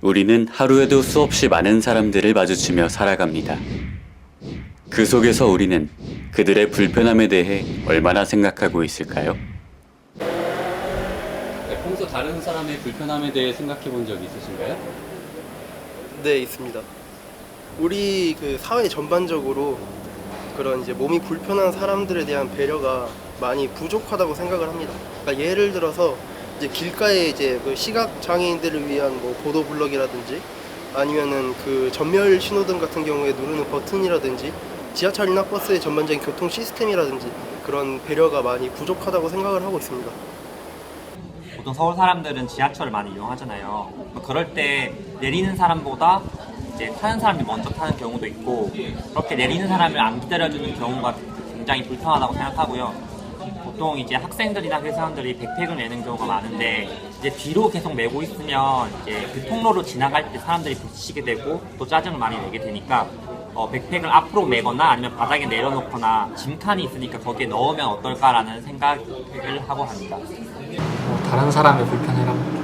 우리는 하루에도 수없이 많은 사람들을 마주치며 살아갑니다. 그 속에서 우리는 그들의 불편함에 대해 얼마나 생각하고 있을까요? 평소 다른 사람의 불편함에 대해 생각해 본 적 있으신가요? 네, 있습니다. 우리 그 사회 전반적으로 그런 이제 몸이 불편한 사람들에 대한 배려가 많이 부족하다고 생각을 합니다. 그러니까 예를 들어서 이제 길가에 이제 그 시각 장애인들을 위한 뭐 보도 블럭이라든지 아니면은 그 전멸 신호등 같은 경우에 누르는 버튼이라든지 지하철이나 버스의 전반적인 교통 시스템이라든지 그런 배려가 많이 부족하다고 생각을 하고 있습니다. 보통 서울 사람들은 지하철을 많이 이용하잖아요. 그럴 때 내리는 사람보다 이제 타는 사람이 먼저 타는 경우도 있고, 그렇게 내리는 사람을 안 기다려주는 경우가 굉장히 불편하다고 생각하고요. 보통 이제 학생들이나 회사원들이 백팩을 메는 경우가 많은데, 이제 뒤로 계속 메고 있으면 이제 그 통로로 지나갈 때 사람들이 부딪히게 되고 또 짜증을 많이 내게 되니까 백팩을 앞으로 메거나 아니면 바닥에 내려놓거나 짐칸이 있으니까 거기에 넣으면 어떨까라는 생각을 하고 합니다. 다른 사람의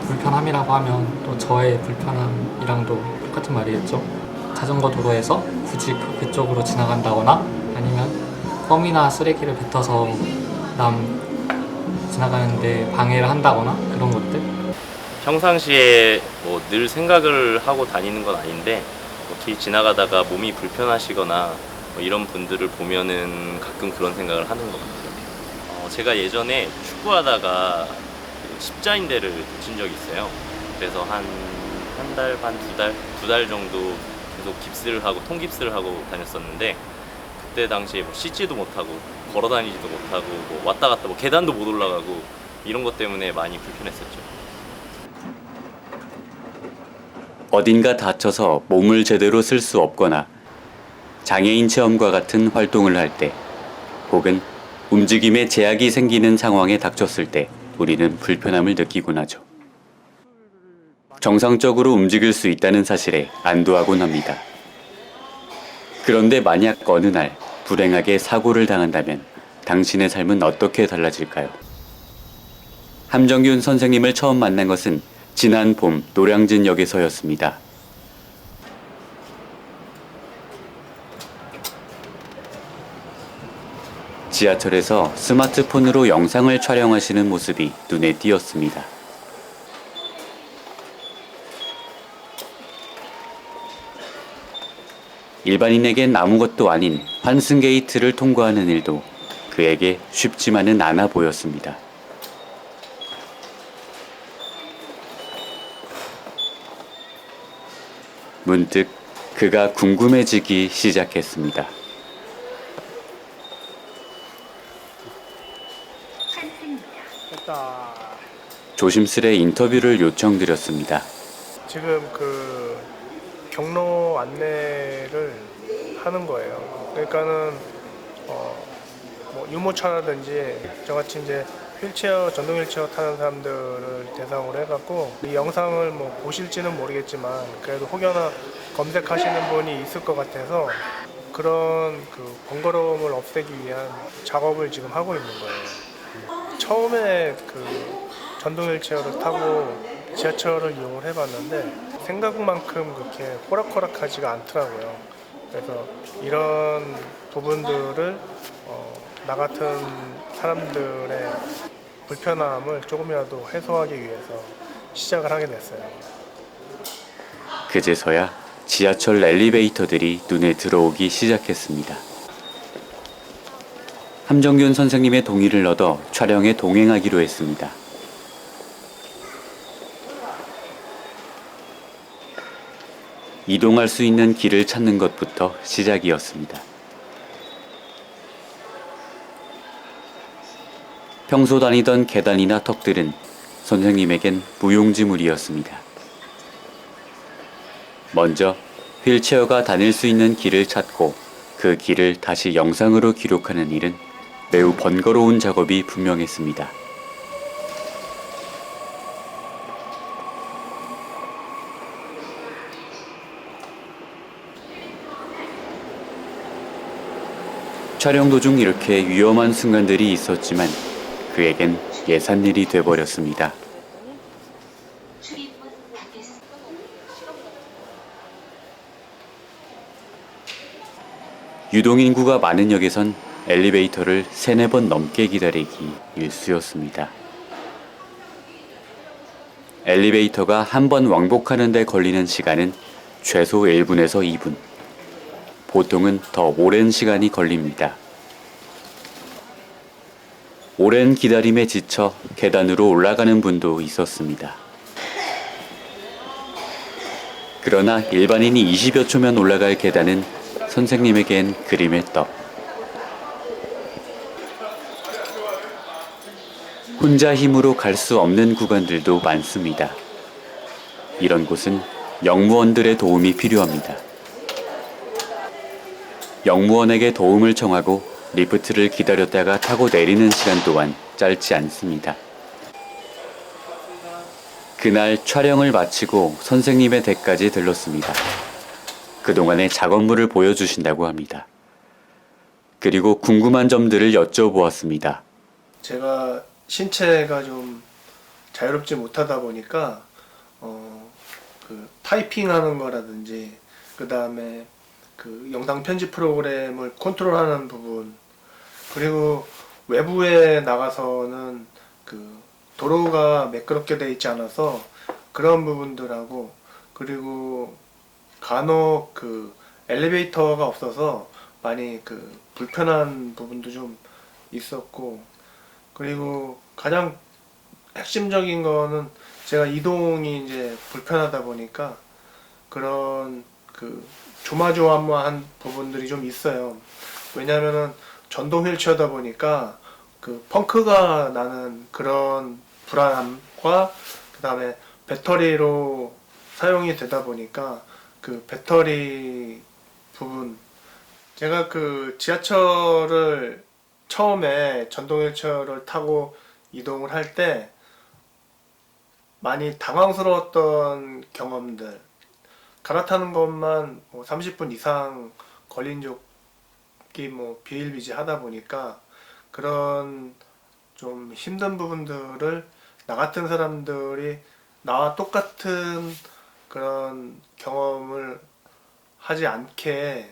불편함이라고 하면 또 저의 불편함이랑도 똑같은 말이겠죠. 자전거 도로에서 굳이 그쪽으로 지나간다거나 아니면 껌이나 쓰레기를 뱉어서 남 지나가는데 방해를 한다거나 그런 것들. 평상시에 뭐 늘 생각을 하고 다니는 건 아닌데 길 지나가다가 몸이 불편하시거나 뭐 이런 분들을 보면은 가끔 그런 생각을 하는 것 같아요. 제가 예전에 축구하다가 십자인대를 다친 적이 있어요. 그래서 한 달 반, 두 달 정도 계속 깁스를 하고 통깁스를 하고 다녔었는데, 그때 당시에 뭐 씻지도 못하고 걸어 다니지도 못하고 뭐 왔다 갔다 뭐 계단도 못 올라가고 이런 것 때문에 많이 불편했었죠. 어딘가 다쳐서 몸을 제대로 쓸 수 없거나 장애인 체험과 같은 활동을 할 때, 혹은 움직임에 제약이 생기는 상황에 닥쳤을 때 우리는 불편함을 느끼곤 하죠. 정상적으로 움직일 수 있다는 사실에 안도하곤 합니다. 그런데 만약 어느 날 불행하게 사고를 당한다면 당신의 삶은 어떻게 달라질까요? 함정균 선생님을 처음 만난 것은 지난 봄 노량진역에서였습니다. 지하철에서 스마트폰으로 영상을 촬영하시는 모습이 눈에 띄었습니다. 일반인에겐 아무것도 아닌 환승 게이트를 통과하는 일도 그에게 쉽지만은 않아 보였습니다. 문득 그가 궁금해지기 시작했습니다. 조심스레 인터뷰를 요청드렸습니다. 지금 그 경로 안내를 하는 거예요. 그러니까는 뭐 유모차라든지 저같이 이제 전동 휠체어 타는 사람들을 대상으로 해갖고 이 영상을 뭐 보실지는 모르겠지만 그래도 혹여나 검색하시는 분이 있을 것 같아서 그런 그 번거로움을 없애기 위한 작업을 지금 하고 있는 거예요. 처음에 그 전동 휠체어를 타고 지하철을 이용을 해봤는데 생각만큼 그렇게 호락호락하지가 않더라고요. 그래서 이런 부분들을 나 같은 사람들의 불편함을 조금이라도 해소하기 위해서 시작을 하게 됐어요. 그제서야 지하철 엘리베이터들이 눈에 들어오기 시작했습니다. 함정균 선생님의 동의를 얻어 촬영에 동행하기로 했습니다. 이동할 수 있는 길을 찾는 것부터 시작이었습니다. 평소 다니던 계단이나 턱들은 선생님에겐 무용지물이었습니다. 먼저 휠체어가 다닐 수 있는 길을 찾고 그 길을 다시 영상으로 기록하는 일은 매우 번거로운 작업이 분명했습니다. 촬영 도중 이렇게 위험한 순간들이 있었지만 그에겐 예산일이 돼버렸습니다. 유동인구가 많은 역에선 엘리베이터를 3-4번 넘게 기다리기 일쑤였습니다. 엘리베이터가 한 번 왕복하는 데 걸리는 시간은 최소 1분에서 2분. 보통은 더 오랜 시간이 걸립니다. 오랜 기다림에 지쳐 계단으로 올라가는 분도 있었습니다. 그러나 일반인이 20여 초면 올라갈 계단은 선생님에겐 그림의 떡. 혼자 힘으로 갈 수 없는 구간들도 많습니다. 이런 곳은 영무원들의 도움이 필요합니다. 영무원에게 도움을 청하고 리프트를 기다렸다가 타고 내리는 시간 또한 짧지 않습니다. 그날 촬영을 마치고 선생님의 댁까지 들렀습니다. 그동안의 작업물을 보여주신다고 합니다. 그리고 궁금한 점들을 여쭤보았습니다. 제가 신체가 좀 자유롭지 못하다 보니까 그 타이핑하는 거라든지 그 다음에 그 영상 편집 프로그램을 컨트롤하는 부분, 그리고 외부에 나가서는 그 도로가 매끄럽게 돼 있지 않아서 그런 부분들하고, 그리고 간혹 그 엘리베이터가 없어서 많이 그 불편한 부분도 좀 있었고, 그리고 가장 핵심적인 거는 제가 이동이 이제 불편하다 보니까 그런 그 조마조마한 부분들이 좀 있어요. 왜냐면은 전동 휠체어다 보니까 그 펑크가 나는 그런 불안함과 그 다음에 배터리로 사용이 되다 보니까 그 배터리 부분, 제가 그 지하철을 처음에 전동 휠체어를 타고 이동을 할 때 많이 당황스러웠던 경험들, 갈아타는 것만 뭐 30분 이상 걸린 적이 뭐 비일비재하다 보니까 그런 좀 힘든 부분들을 나 같은 사람들이 나와 똑같은 그런 경험을 하지 않게.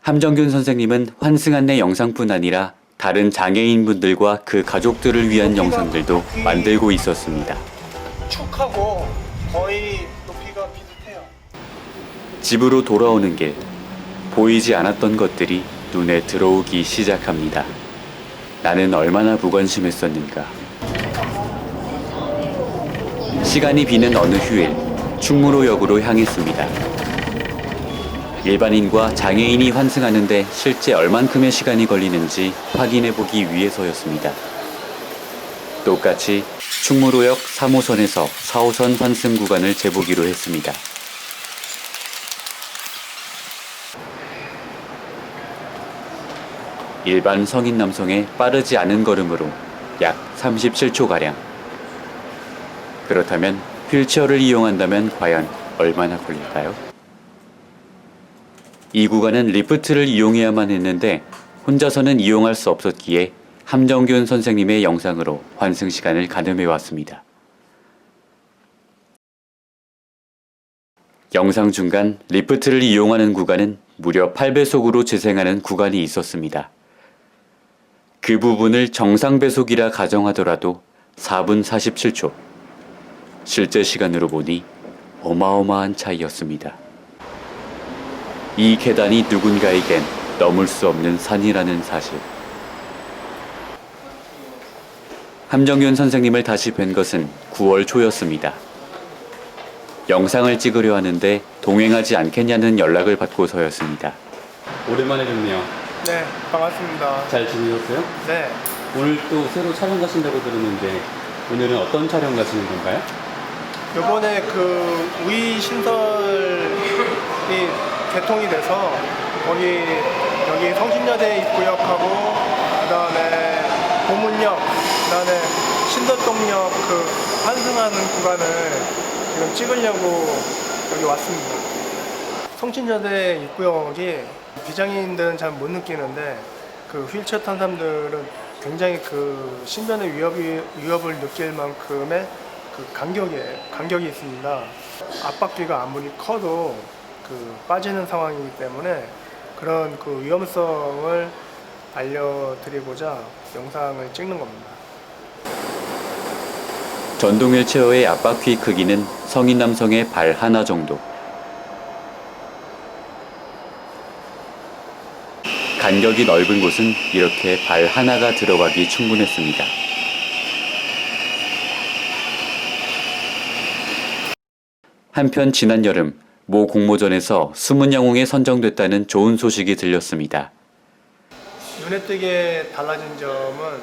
함정균 선생님은 환승 안내 영상뿐 아니라 다른 장애인분들과 그 가족들을 위한 영상들도 만들고 있었습니다. 축하고 거의 높이가 비슷해요. 집으로 돌아오는 길, 보이지 않았던 것들이 눈에 들어오기 시작합니다. 나는 얼마나 무관심했었는가. 시간이 비는 어느 휴일, 충무로역으로 향했습니다. 일반인과 장애인이 환승하는데 실제 얼만큼의 시간이 걸리는지 확인해보기 위해서였습니다. 똑같이 충무로역 3호선에서 4호선 환승 구간을 재보기로 했습니다. 일반 성인 남성의 빠르지 않은 걸음으로 약 37초가량. 그렇다면 휠체어를 이용한다면 과연 얼마나 걸릴까요? 이 구간은 리프트를 이용해야만 했는데 혼자서는 이용할 수 없었기에 함정균 선생님의 영상으로 환승 시간을 가늠해 왔습니다. 영상 중간 리프트를 이용하는 구간은 무려 8배속으로 재생하는 구간이 있었습니다. 그 부분을 정상 배속이라 가정하더라도 4분 47초. 실제 시간으로 보니 어마어마한 차이였습니다. 이 계단이 누군가에겐 넘을 수 없는 산이라는 사실. 함정균 선생님을 다시 뵌 것은 9월 초였습니다. 영상을 찍으려 하는데 동행하지 않겠냐는 연락을 받고서였습니다. 오랜만에 뵙네요. 네, 반갑습니다. 잘 지내셨어요? 네, 오늘 또 새로 촬영 가신다고 들었는데 오늘은 어떤 촬영 가시는 건가요? 요번에 그 우이 신설이 개통이 돼서 여기 성신여대 입구역하고 그다음에 보문역, 그다음에 신덕동역 그 환승하는 구간을 지금 찍으려고 여기 왔습니다. 성신여대 입구역이 비장애인들은 잘 못 느끼는데 그 휠체어 탄 사람들은 굉장히 그 신변의 위협을 느낄 만큼의 그 간격이 있습니다. 앞바퀴가 아무리 커도 빠지는 상황이기 때문에 그런 그 위험성을 알려드리고자 영상을 찍는 겁니다. 전동 휠체어의 앞바퀴 크기는 성인 남성의 발 하나 정도. 간격이 넓은 곳은 이렇게 발 하나가 들어가기 충분했습니다. 한편 지난 여름 모 공모전에서 숨은 영웅에 선정됐다는 좋은 소식이 들렸습니다. 눈에 띄게 달라진 점은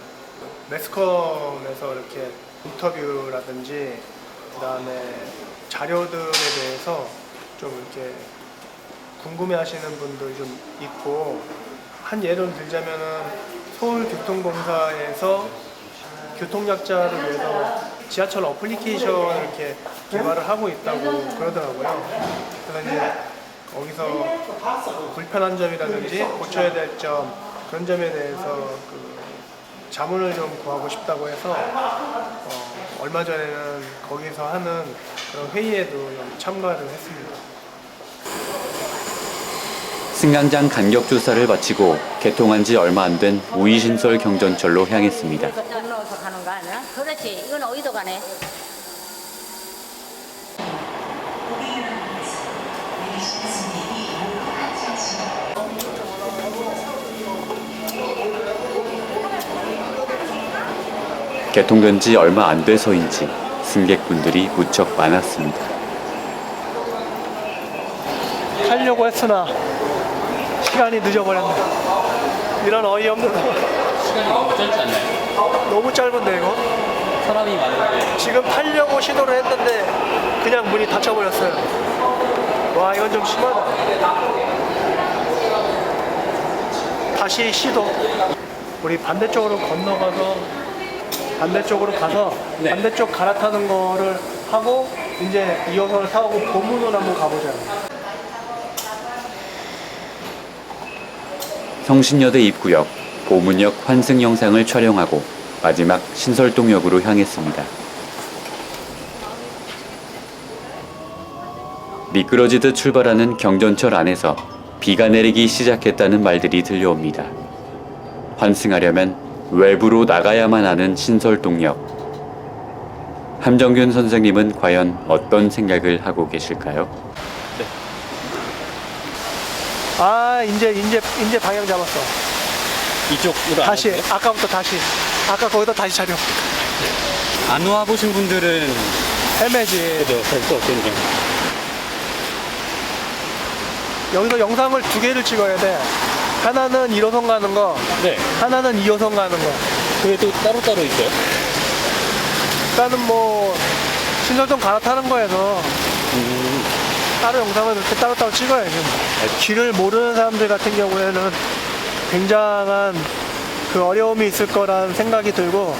매스컴에서 이렇게 인터뷰라든지 그다음에 자료들에 대해서 좀 이렇게 궁금해하시는 분들이 좀 있고, 한 예를 들자면은 서울교통공사에서 교통약자를 위해서 지하철 어플리케이션을 이렇게 개발을 하고 있다고 그러더라고요. 그래서 이제 거기서 불편한 점이라든지 고쳐야 될 점, 그런 점에 대해서 그 자문을 좀 구하고 싶다고 해서 얼마 전에는 거기서 하는 그런 회의에도 좀 참가를 했습니다. 승강장 간격 조사를 마치고 개통한 지 얼마 안 된 우이신설 경전철로 향했습니다. 건너서 가는 거 아니야? 그렇지. 이건 어디도 가네. 개통된 지 얼마 안 돼서인지 승객분들이 무척 많았습니다. 타려고 했으나 시간이 늦어버렸네. 이런 어이없는 시간이 너무 짧지 않나요? 너무 짧은데 이거? 사람이 많은데. 지금 타려고 시도를 했는데 그냥 문이 닫혀버렸어요. 와, 이건 좀 심하다. 다시 시도. 우리 반대쪽으로 건너가서 반대쪽으로 가서 네. 반대쪽 갈아타는 거를 하고 이제 2호선을 타고 보문으로 한번 가보자. 성신여대 입구역, 보문역 환승 영상을 촬영하고 마지막 신설동역으로 향했습니다. 미끄러지듯 출발하는 경전철 안에서 비가 내리기 시작했다는 말들이 들려옵니다. 환승하려면 외부로 나가야만 하는 신설동역. 함정균 선생님은 과연 어떤 생각을 하고 계실까요? 아, 이제 방향 잡았어. 이쪽으로 다시 아까부터 다시 아까 거기다 다시 차려. 안 와보신 분들은 헤매지. 그죠? 될수 없겠네요. 여기서 영상을 두 개를 찍어야 돼. 하나는 1호선 가는 거, 네. 하나는 2호선 가는 거. 그게 또 따로따로 있어요? 일단은 뭐 신설동 갈아타는 거에서 따로 영상을 이렇게 따로따로 찍어야지. 길을 모르는 사람들 같은 경우에는 굉장한 그 어려움이 있을 거란 생각이 들고,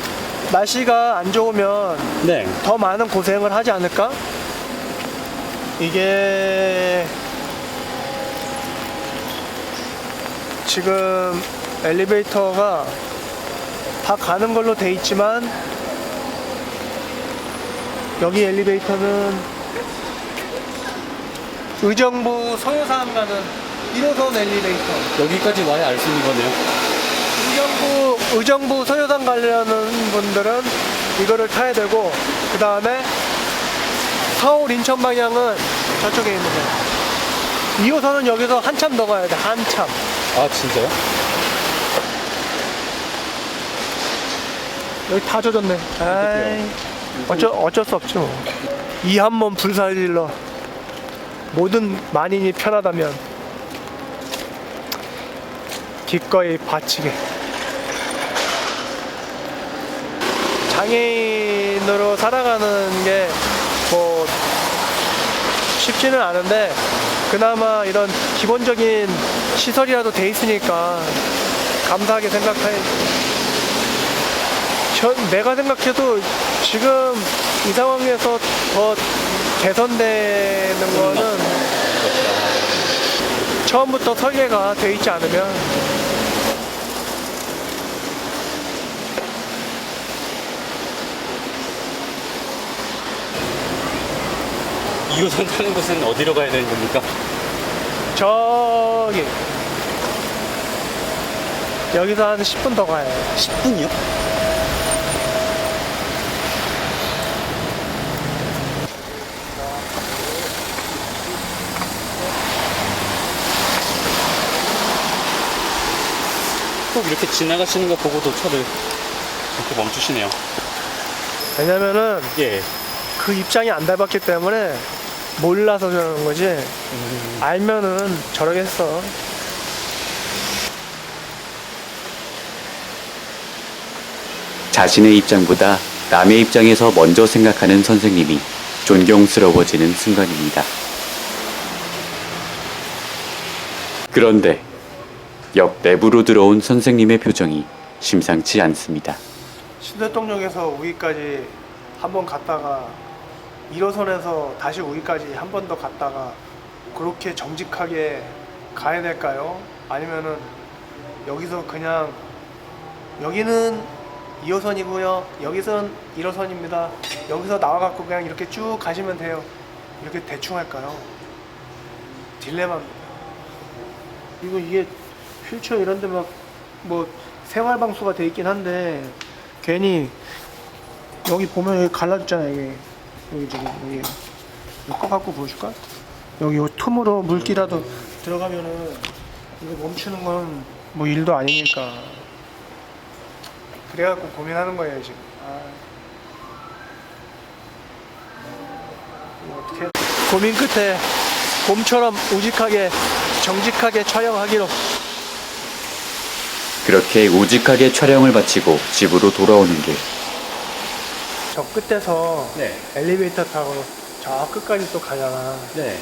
날씨가 안 좋으면 네. 더 많은 고생을 하지 않을까? 이게 지금 엘리베이터가 다 가는 걸로 돼 있지만 여기 엘리베이터는 의정부 소요산 가는 1호선 엘리베이터. 여기까지 와야 알 수 있는 거네요. 의정부 소요산 가려는 분들은 이거를 타야 되고, 그 다음에 서울 인천 방향은 저쪽에 있는 거예요. 2호선은 여기서 한참 더 가야 돼. 한참. 아, 진짜요? 여기 다 젖었네. 아이, 어쩔 수 없죠. 이 한 몸 불살일러 모든 만인이 편하다면 기꺼이 바치게. 장애인으로 살아가는 게 뭐 쉽지는 않은데, 그나마 이런 기본적인 시설이라도 돼 있으니까 감사하게 생각해. 내가 생각해도 지금 이 상황에서 더 개선되는 거는 처음부터 설계가 돼 있지 않으면. 이호선 타는 곳은 어디로 가야 되는 겁니까? 저기 여기서 한 10분 더 가요. 10분이요? 꼭 이렇게 지나가시는 거 보고도 차를 이렇게 멈추시네요. 왜냐면은 예. 그 입장이 안 닮았기 때문에 몰라서 저러는 거지. 알면은 저러겠어. 자신의 입장보다 남의 입장에서 먼저 생각하는 선생님이 존경스러워지는 순간입니다. 그런데 역 내부로 들어온 선생님의 표정이 심상치 않습니다. 신대통역에서 우기까지 한 번 갔다가 1호선에서 다시 우기까지 한 번 더 갔다가 그렇게 정직하게 가야 될까요? 아니면은 여기서 그냥 여기는 2호선이고요. 여기서는 1호선입니다. 여기서 나와갖고 그냥 이렇게 쭉 가시면 돼요. 이렇게 대충 할까요? 딜레마입니다. 그리고 이게 휠체어 이런 데 막 뭐 생활방수가 돼 있긴 한데 괜히 여기 보면 여기 갈라졌잖아요. 여기 지금 여기 이거 꺼갖고 보여줄까? 여기 요 틈으로 물기라도 들어가면은 이거 멈추는 건 뭐 일도 아니니까. 그래갖고 고민하는 거예요 지금. 이거 어떻게 고민 끝에 곰처럼 우직하게 정직하게 촬영하기로. 그렇게 우직하게 촬영을 마치고 집으로 돌아오는 길. 저 끝에서 네. 엘리베이터 타고 저 끝까지 또 가잖아. 네.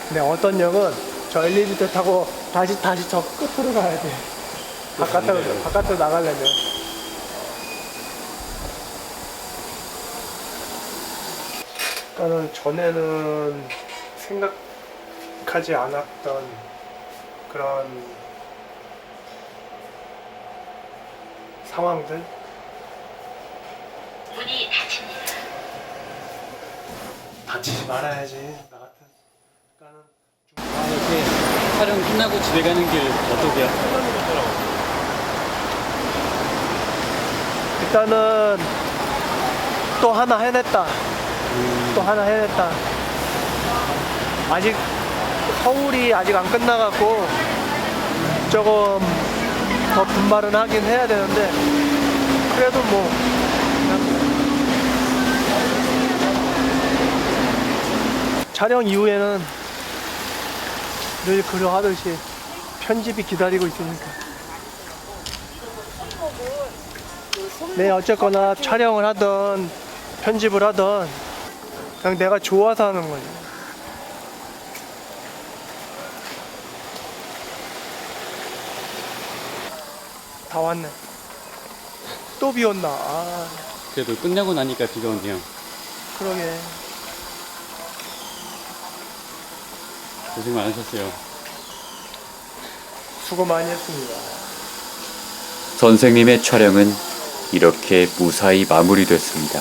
근데 어떤 역은 저 엘리베이터 타고 다시 저 끝으로 가야 돼. 바깥으로 나가려면. 그러니까는 전에는 생각하지 않았던 그런 상황들. 문이 닫힙니다. 다치지 말아야지 나 같은. 그러니까는 이렇게 촬영 끝나고 집에 가는 길 어떠세요? 일단은 또 하나 해냈다. 또 하나 해냈다. 아직 서울이 아직 안 끝나갖고 조금 더 분발은 하긴 해야 되는데 그래도 뭐 그냥 촬영 이후에는 늘 그러하듯이 편집이 기다리고 있으니까. 네, 어쨌거나 촬영을 하든 편집을 하든 그냥 내가 좋아서 하는 거지. 다 왔네. 또 비 온다. 그래도 끝나고 나니까 비가 오네요. 그러게. 고생 많으셨어요. 수고 많이 했습니다. 선생님의 촬영은 이렇게 무사히 마무리됐습니다.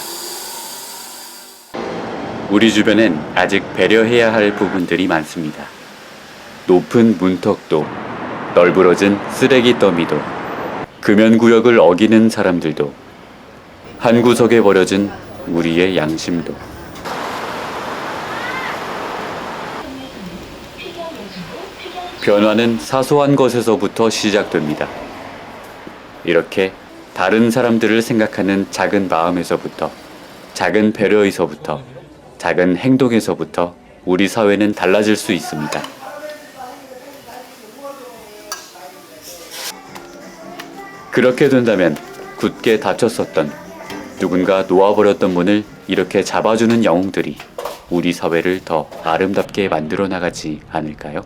우리 주변엔 아직 배려해야 할 부분들이 많습니다. 높은 문턱도, 널브러진 쓰레기 더미도, 금연구역을 어기는 사람들도, 한 구석에 버려진 우리의 양심도. 변화는 사소한 것에서부터 시작됩니다. 이렇게 다른 사람들을 생각하는 작은 마음에서부터, 작은 배려에서부터, 작은 행동에서부터 우리 사회는 달라질 수 있습니다. 그렇게 된다면 굳게 닫혔었던, 누군가 놓아버렸던 문을 이렇게 잡아주는 영웅들이 우리 사회를 더 아름답게 만들어 나가지 않을까요?